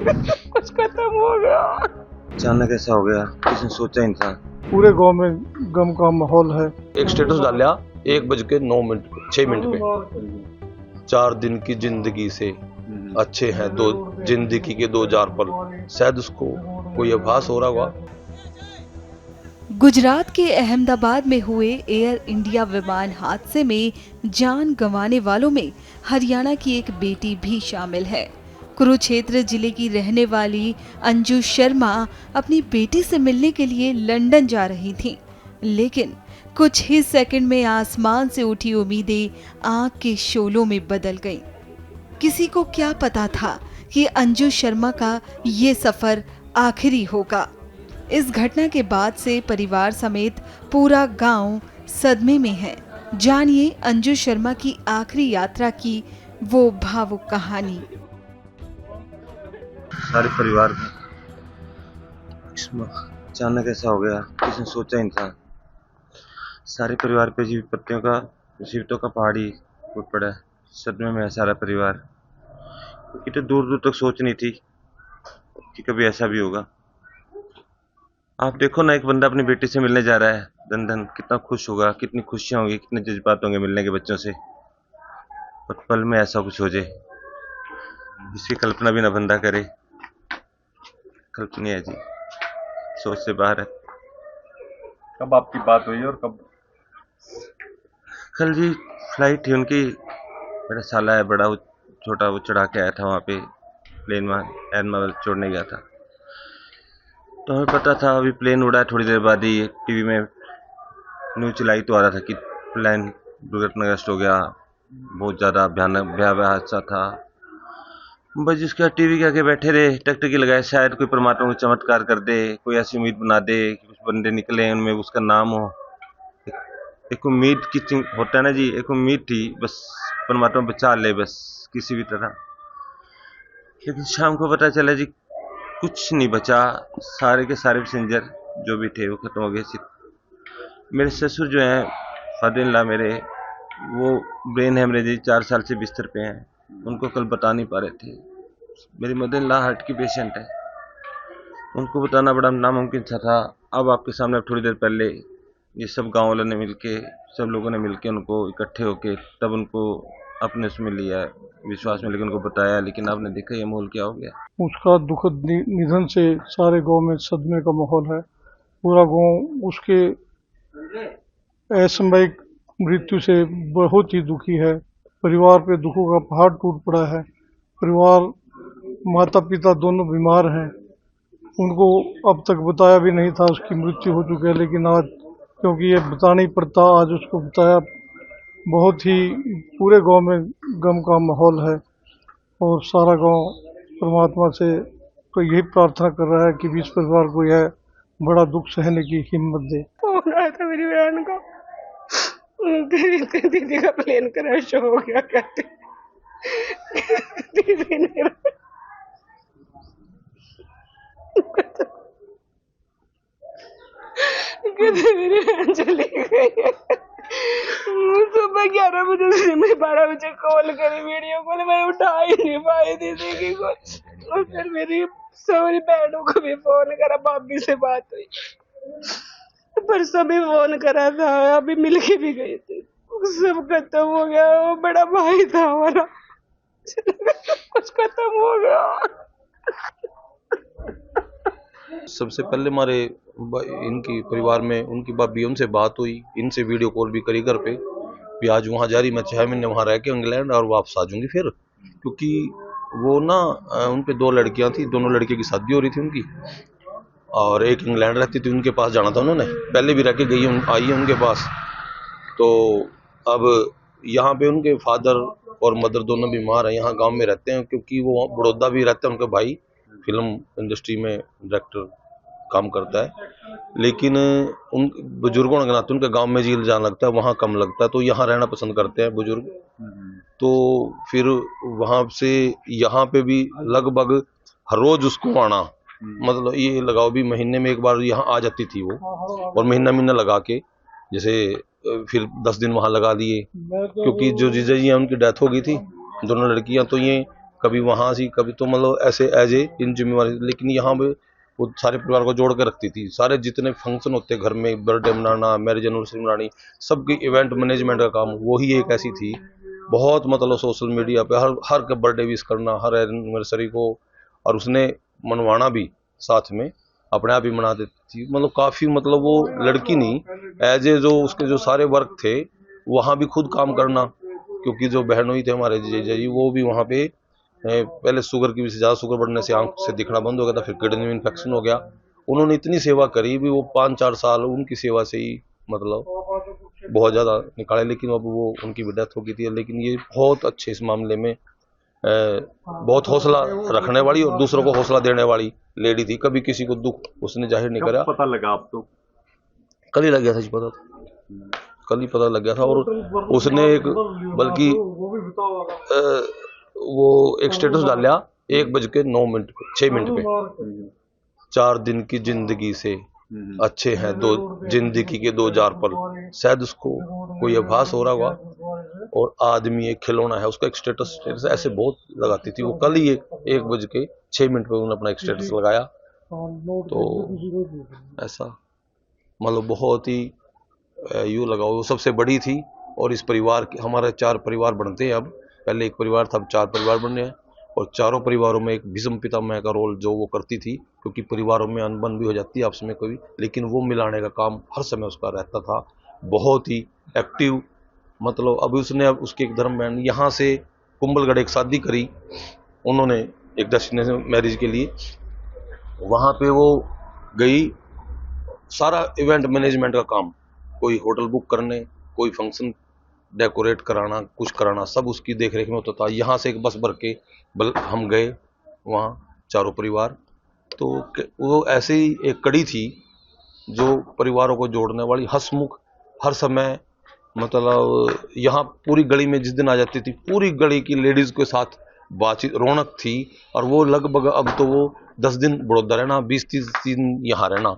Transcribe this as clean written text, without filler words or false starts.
कुछ खत्म हो गया। अचानक ऐसा हो गया, किसने सोचा ही नहीं था। पूरे गांव में गम का माहौल है। एक स्टेटस डाला 1:09 पे 4 दिन की जिंदगी से अच्छे हैं दो जिंदगी के 2000 पल। शायद उसको कोई आभास हो रहा होगा। गुजरात के अहमदाबाद में हुए एयर इंडिया विमान हादसे में जान गंवाने वालों में हरियाणा की एक बेटी भी शामिल है। कुरुक्षेत्र जिले की रहने वाली अंजू शर्मा अपनी बेटी से मिलने के लिए लंदन जा रही थीं, लेकिन कुछ ही सेकंड में आसमान से उठी उम्मीदें आग के शोलों में बदल गईं। किसी को क्या पता था कि अंजू शर्मा का ये सफर आखिरी होगा। इस घटना के बाद से परिवार समेत पूरा गांव सदमे में है। जानिए अंजू शर्मा की आखिरी यात्रा की वो भावुक कहानी। सारे परिवार में अचानक ऐसा हो गया, किसने सोचा ही नहीं था। सारे परिवार पे जीवित पत्तियों का मुसीबतों का पहाड़ी टूट पड़ा है। सदमे में है सारा परिवार। क्योंकि तो दूर दूर तक सोच नहीं थी कि कभी ऐसा भी होगा। आप देखो ना, एक बंदा अपनी बेटी से मिलने जा रहा है लंदन, कितना खुश होगा, कितनी खुशियां होंगी, कितने जज्बात होंगे मिलने के बच्चों से। और पल में ऐसा कुछ हो जाए, इसकी कल्पना भी ना बंदा करे। कल्पनीय है जी, सोच से बाहर है। कब आपकी बात हुई और कब? कल जी फ्लाइट थी उनकी। मेरा साला है बड़ा, वो छोटा, वो चढ़ा के आया था वहाँ पे प्लेन में, एयरमावल छोड़ने गया था। तो हमें पता था अभी प्लेन उड़ा है, थोड़ी देर बाद ही टीवी में न्यूज चलाई तो आ रहा था कि प्लेन दुर्घटनाग्रस्त हो गया, बहुत ज़्यादा भयावह हादसा था। बस जिसका टीवी के आगे बैठे रहे, टकटकी लगाए, शायद कोई परमात्मा को चमत्कार कर दे, कोई ऐसी उम्मीद बना दे कि कुछ बंदे निकले उनमें उसका नाम हो। एक उम्मीद की होता है ना जी, एक उम्मीद थी, बस परमात्मा बचा ले बस किसी भी तरह। लेकिन शाम को पता चला जी कुछ नहीं बचा, सारे के सारे पैसेंजर जो भी थे वो खत्म हो गए। सिर्फ मेरे ससुर जो हैं, फादर इन लॉ मेरे, वो ब्रेन हेमरेज 4 साल से बिस्तर पे हैं। उनको कल बता नहीं पा रहे थे। मेरी मदर इन लॉ हार्ट की पेशेंट है, उनको बताना बड़ा नामुमकिन सा था। अब आपके सामने थोड़ी देर पहले ये सब गाँव वालों ने मिलके, सब लोगों ने मिलके उनको इकट्ठे होके तब उनको अपने उसमें लिया, विश्वास में लेकर उनको बताया। लेकिन आपने देखा ये माहौल क्या हो गया। उसका दुखद निधन से सारे गांव में सदमे का माहौल है। पूरा गांव उसके असामयिक मृत्यु से बहुत ही दुखी है। परिवार पे दुखों का पहाड़ टूट पड़ा है। परिवार, माता पिता दोनों बीमार हैं। उनको अब तक बताया भी नहीं था उसकी मृत्यु हो चुकी है, लेकिन आज क्योंकि ये बताना ही पड़ता, आज उसको बताया। बहुत ही पूरे गांव में गम का माहौल है और सारा गांव परमात्मा से तो यही प्रार्थना कर रहा है कि इस परिवार को यह बड़ा दुख सहने की हिम्मत दे। फोन आया था मेरी बहन का, दीदी का प्लेन क्रैश हो गया कहते। दीदी ने मेरी बहन चली गई है। सुबह 11 बजे से मैं 12 बजे कॉल करी, वीडियो कॉल, मैं उठा ही नहीं पाई दीदी की कॉल। और फिर मेरी सारी बहनों को भी फोन करा, भाभी से बात हुई, परसों भी फोन करा था, अभी मिल के भी गई थी। सब खत्म हो गया। वो बड़ा भाई था हमारा, कुछ खत्म हो गया। सबसे पहले हमारे इनकी परिवार में उनकी भाभी, उनसे बात हुई, इनसे वीडियो कॉल भी करी घर पे भी आज वहाँ जा रही, मैं 6 महीने वहाँ रह के इंग्लैंड और वापस आ जाऊंगी फिर। क्योंकि वो ना उन पे 2 लड़कियां थी, दोनों लड़कियों की शादी हो रही थी उनकी, और एक इंग्लैंड रहती थी, उनके पास जाना था उन्होंने, पहले भी रह के गई आई है उनके पास। तो अब यहाँ पे उनके फादर और मदर दोनों बीमार हैं, यहाँ गांव में रहते हैं क्योंकि वो बड़ौदा भी रहते हैं। उनका भाई फिल्म इंडस्ट्री में डायरेक्टर काम करता है, लेकिन उन बुजुर्गों के नाते उनका गांव में जी जाना लगता है, वहाँ कम लगता है, तो यहाँ रहना पसंद करते हैं बुजुर्ग। तो फिर वहाँ से यहाँ पे भी लगभग हर रोज उसको आना, मतलब ये लगाओ भी महीने में एक बार यहाँ आ जाती थी वो, और महीना लगा के, जैसे फिर 10 दिन वहाँ लगा दिए। क्योंकि जो जीजा जी हैं उनकी डेथ हो गई थी, दोनों लड़कियां, तो ये कभी वहाँ सी, कभी तो मतलब ऐसे एज ए इन जिम्मेवारी, लेकिन यहाँ पे वो सारे परिवार को जोड़ के रखती थी। सारे जितने फंक्शन होते घर में, बर्थडे मनाना, मैरिज एनिवर्सरी मनानी, सबकी इवेंट मैनेजमेंट का काम वो ही एक ऐसी थी। बहुत मतलब सोशल मीडिया पे हर का बर्थडे विश करना, हर एनिवर्सरी को, और उसने मनवाना भी साथ में, अपने आप ही मना देती थी। मतलब काफ़ी, मतलब वो लड़की नहीं, एज ए जो उसके जो सारे वर्क थे वहाँ भी खुद काम करना, क्योंकि जो बहनोई थे हमारे जीजा जी, वो भी वहाँ पे पहले शुगर की वजह से, ज़्यादा शुगर बढ़ने से आंख से दिखना बंद हो गया था, फिर किडनी में इन्फेक्शन हो गया। उन्होंने इतनी सेवा करी भी, वो 5-4 साल उनकी सेवा से ही मतलब बहुत ज़्यादा निकाले, लेकिन अब वो उनकी भी डेथ हो गई थी। लेकिन ये बहुत अच्छे इस मामले में बहुत हौसला रखने वाली और दूसरों को हौसला देने वाली लेडी थी। कभी किसी को दुख उसने जाहिर नहीं करा। पता लगा आपको? कल ही लग गया था जी पता, कल ही पता लग गया था। और उसने एक, बल्कि वो एक स्टेटस डाला 1:06 पे, 4 दिन की जिंदगी से अच्छे हैं जिंदगी के 2000 पल। शायद उसको कोई आभास हो रहा होगा। और आदमी एक खिलौना है, उसका एक स्टेटस ऐसे बहुत लगाती थी वो। कल ही 1:06 पे उन्होंने अपना एक स्टेटस लगाया। तो ऐसा मतलब बहुत ही यूँ लगा, वो सबसे बड़ी थी। और इस परिवार के हमारे 4 परिवार बनते हैं अब, पहले एक परिवार था, अब 4 परिवार बन रहे हैं। और चारों परिवारों में एक भीष्म पितामह का रोल जो वो करती थी, क्योंकि परिवारों में अनबन भी हो जाती है आपस में कभी, लेकिन वो मिलाने का काम हर समय उसका रहता था। बहुत ही एक्टिव, मतलब अभी उसने उसकी एक धर्म बहन यहाँ से कुंभलगढ़ एक शादी करी उन्होंने, एक डेस्टिनेशन मैरिज के लिए, वहाँ पे वो गई, सारा इवेंट मैनेजमेंट का काम, कोई होटल बुक करने, कोई फंक्शन डेकोरेट कराना, कुछ कराना, सब उसकी देखरेख में होता था। यहाँ से एक बस भर के हम गए वहाँ चारों परिवार। तो वो ऐसे ही एक कड़ी थी जो परिवारों को जोड़ने वाली, हंसमुख, हर समय मतलब यहाँ पूरी गली में जिस दिन आ जाती थी, पूरी गली की लेडीज के साथ बातचीत, रौनक थी। और वो लगभग अब तो वो 10 दिन बड़ौदा रहना, 20-30 दिन यहाँ रहना,